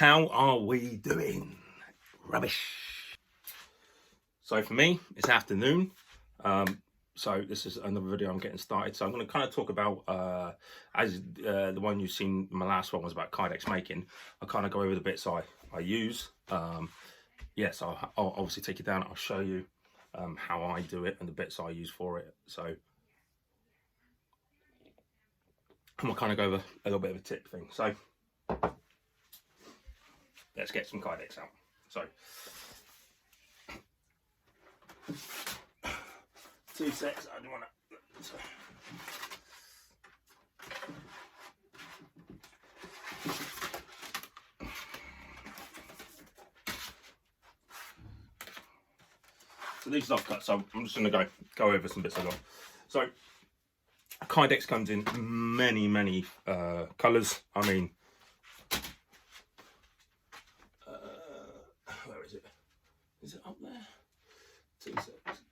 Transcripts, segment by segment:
how are we doing? Rubbish. So for me, it's afternoon. So this is another video I'm getting started. So I'm going to kind of talk about, the one you've seen, my last one was about Kydex making. I'll kind of go over the bits I use. Yes, I'll obviously take it down. I'll show you how I do it and the bits I use for it. So I'm going to kind of go over a little bit of a tip thing. So let's get some Kydex out. So 2 secs, I don't want to. So these are cut, so I'm just going to go over some bits I got. So Kydex comes in many colours. I mean, where is it? Is it up there? 2 secs.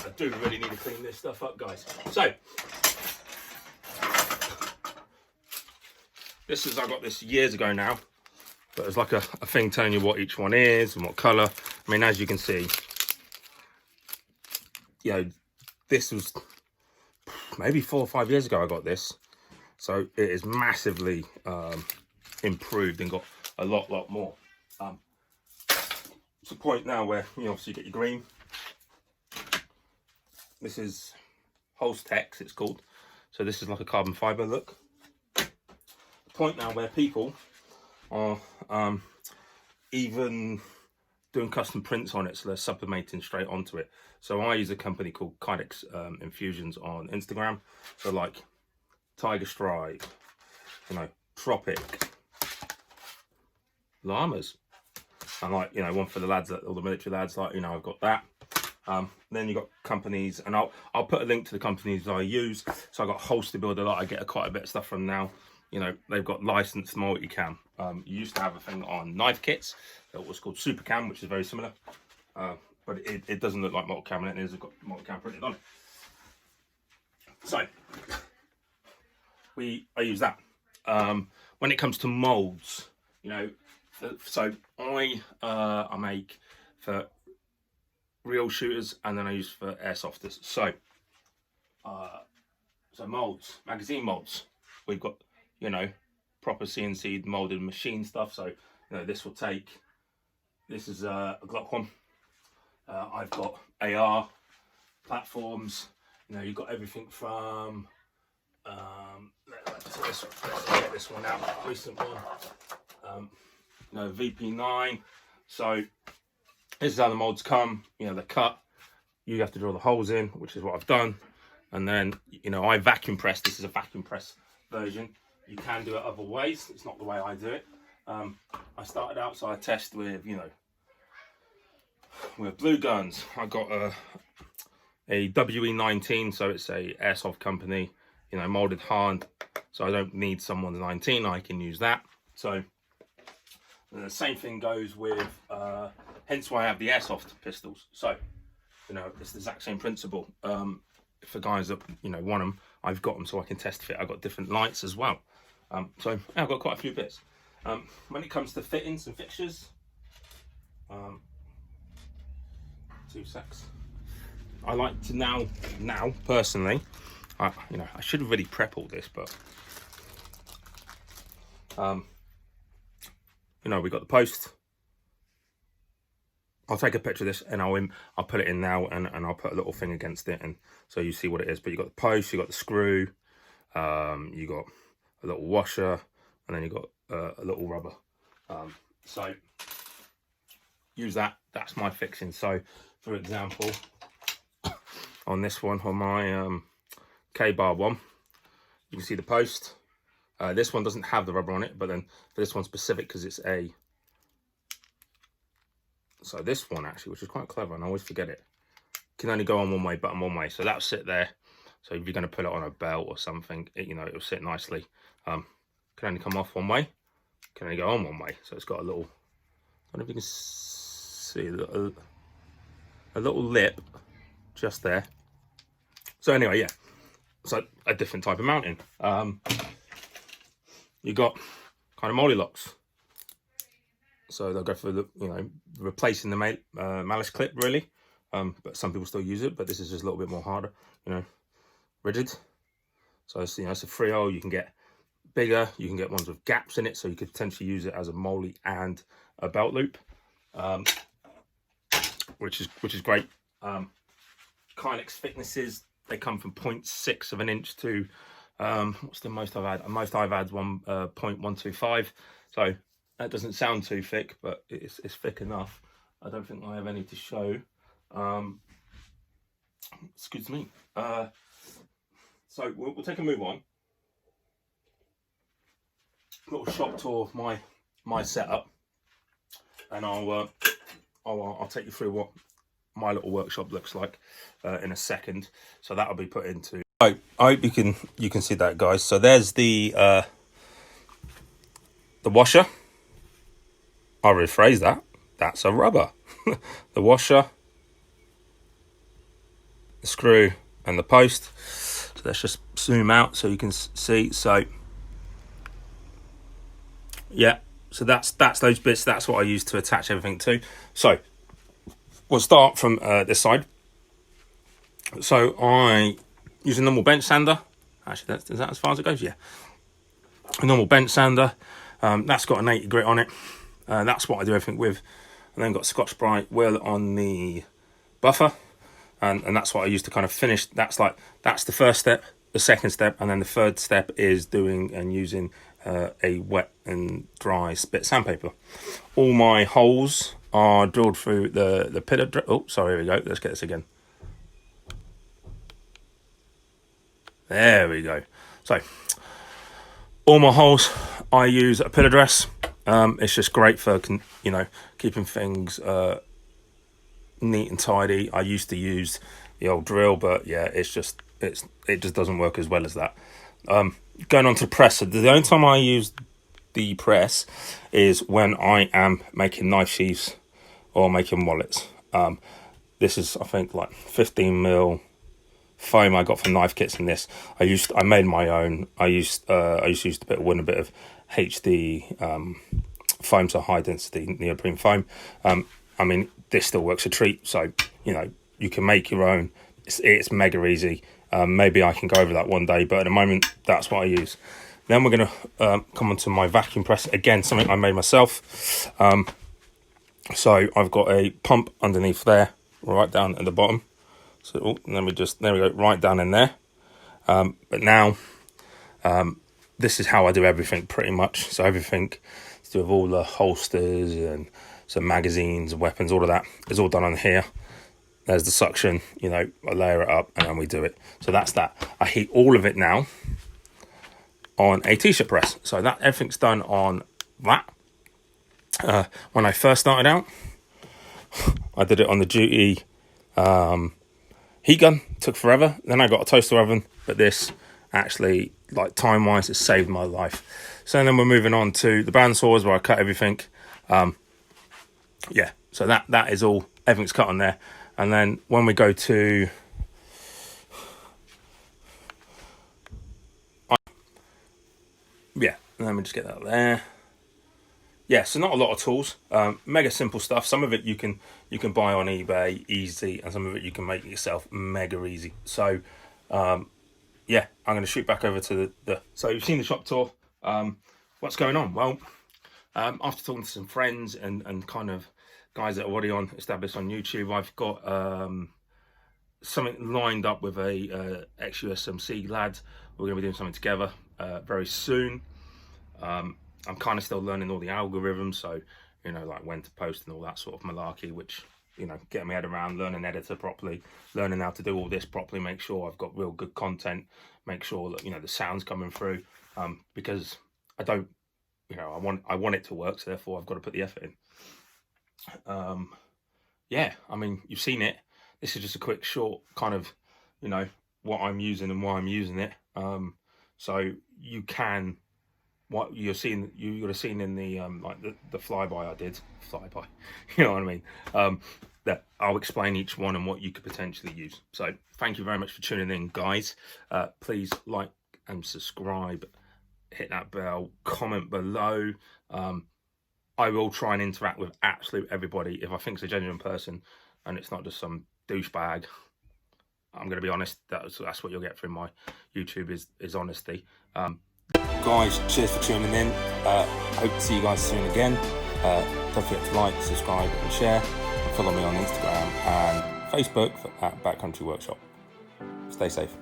I do really need to clean this stuff up, guys. So this is, I got this years ago now, but it's like a thing telling you what each one is and what colour. I mean, as you can see, you know, this was maybe 4 or 5 years ago I got this. So it is massively improved and got a lot more. It's a point now where you obviously get your green. This is Tex, it's called. So this is like a carbon fibre look. Point now where people are even doing custom prints on it, so they're sublimating straight onto it. So I use a company called Kydex Infusions on Instagram. So like Tiger Stripe, you know, Tropic, Llamas, and like, you know, one for the lads, all the military lads, like, you know, I've got that. Then you got companies, and I'll put a link to the companies I use. So I got Holster Builder that I get quite a bit of stuff from now. You know, they've got licensed multicam. You used to have a thing on knife kits that was called Supercam, which is very similar, but it doesn't look like multicam, and it has got multicam printed on it. So I use that. When it comes to molds, you know, so I make for real shooters, and then I use for airsofters. So molds, magazine molds. We've got, you know, proper CNC molded machine stuff. So, you know, this will take. This is a Glock one. I've got AR platforms. You know, you've got everything from. Let's get this one out. Recent one. You know, VP9. So this is how the molds come. You know, they're cut. You have to drill the holes in, which is what I've done. And then, you know, I vacuum press. This is a vacuum press version. You can do it other ways. It's not the way I do it. I started out, so I test with, you know, with blue guns. I got a WE19, so it's a airsoft company, you know, molded hand. So I don't need someone's 19. I can use that. So the same thing goes with, hence why I have the airsoft pistols. So, you know, it's the exact same principle. For guys that, you know, want them, I've got them so I can test fit. I've got different lights as well. So yeah, I've got quite a few bits. When it comes to fittings and fixtures, 2 secs. I like to now personally, you know, I should have really prep all this, but you know, we got the post. I'll take a picture of this and I'll put it in now, and I'll put a little thing against it, and so you see what it is. But you got the post, you got the screw, you got a little washer, and then you got a little rubber. So use that. That's my fixing. So for example, on this one, on my K-bar one, you can see the post. This one doesn't have the rubber on it, but then for this one specific, because it's a. So this one actually, which is quite clever, and I always forget it, can only go on one way, button one way. So that'll sit there. So if you're going to put it on a belt or something, you know, it'll sit nicely. Can only come off one way, can only go on one way. So it's got a little, I don't know if you can see a little lip just there. So anyway, yeah, so a different type of mounting. You got kind of molly locks. So they'll go for the, you know, replacing the malice clip really. But some people still use it, but this is just a little bit more harder, you know, rigid. So it's, you know, it's a 3/0. You can get bigger, you can get ones with gaps in it, so you could potentially use it as a molly and a belt loop, which is great. Kydex thicknesses, they come from 0.6 of an inch to what's the most I've had? Most I've had 1.125. So that doesn't sound too thick, but it's thick enough. I don't think I have any to show. Excuse me. So we'll take a move on. Little shop tour of my setup, and I'll take you through what my little workshop looks like in a second. So that'll be put into. I hope you can see that, guys. So there's the washer. I'll rephrase that. That's a rubber. The washer, the screw, and the post. So let's just zoom out so you can see. So yeah, so that's those bits. That's what I use to attach everything to. So we'll start from this side. So I use a normal bench sander. Actually, is that as far as it goes? Yeah, a normal bench sander. That's got an 80 grit on it. That's what I do everything with. And then got Scotch-Brite wheel on the buffer, and that's what I use to kind of finish. That's the first step, the second step, and then the third step is doing and using a wet and dry spit sandpaper. All my holes are drilled through the pillar. Oh, sorry, here we go. Let's get this again. There we go. So all my holes, I use a pillar dress. It's just great for, you know, keeping things neat and tidy. I used to use the old drill, but yeah, it just doesn't work as well as that. Going on to the press. So the only time I use the press is when I am making knife sheaths or making wallets. This is, I think, like 15mm foam I got from knife kits in this. I made my own. I used to use a bit of wood and a bit of HD foam, so high density neoprene foam. I mean, this still works a treat. So, you know, you can make your own. It's mega easy. Maybe I can go over that one day, but at the moment, that's what I use. Then we're going to come on to my vacuum press. Again, something I made myself. So I've got a pump underneath there, right down at the bottom. So there we go, right down in there. But now, this is how I do everything pretty much. So everything to do with all the holsters and some magazines and weapons, all of that is all done on here. There's the suction, you know, I layer it up and then we do it. So that's that. I heat all of it now on a t-shirt press. So that everything's done on that. When I first started out, I did it on the Duty heat gun. Took forever. Then I got a toaster oven, but this actually, like time-wise, has saved my life. So then we're moving on to the bandsaws where I cut everything. Yeah, so that is all, everything's cut on there. And then when we go to yeah, let me just get that there. Yeah, so not a lot of tools, mega simple stuff. Some of it you can buy on eBay easy, and some of it you can make it yourself mega easy. So yeah, I'm going to shoot back over to the so you've seen the shop tour. What's going on? Well, after talking to some friends and kind of guys that are already established on YouTube, I've got something lined up with a ex-USMC lad. We're going to be doing something together very soon. I'm kind of still learning all the algorithms, so, you know, like when to post and all that sort of malarkey, which, you know, getting my head around, learning editor properly, learning how to do all this properly, make sure I've got real good content, make sure that, you know, the sound's coming through, because I don't, you know, I want it to work, so therefore I've got to put the effort in. Yeah, I mean, you've seen it. This is just a quick, short kind of, you know, what I'm using and why I'm using it. So you can, what you're seeing, you would have seen in the like the flyby I did, you know what I mean. that I'll explain each one and what you could potentially use. So thank you very much for tuning in, guys. Please like and subscribe, hit that bell, comment below. I will try and interact with absolute everybody. If I think it's a genuine person and it's not just some douchebag, I'm going to be honest. That's what you'll get from my YouTube is honesty. Guys, cheers for tuning in. Hope to see you guys soon again. Don't forget to like, subscribe and share. And follow me on Instagram and Facebook at Backcountry Workshop. Stay safe.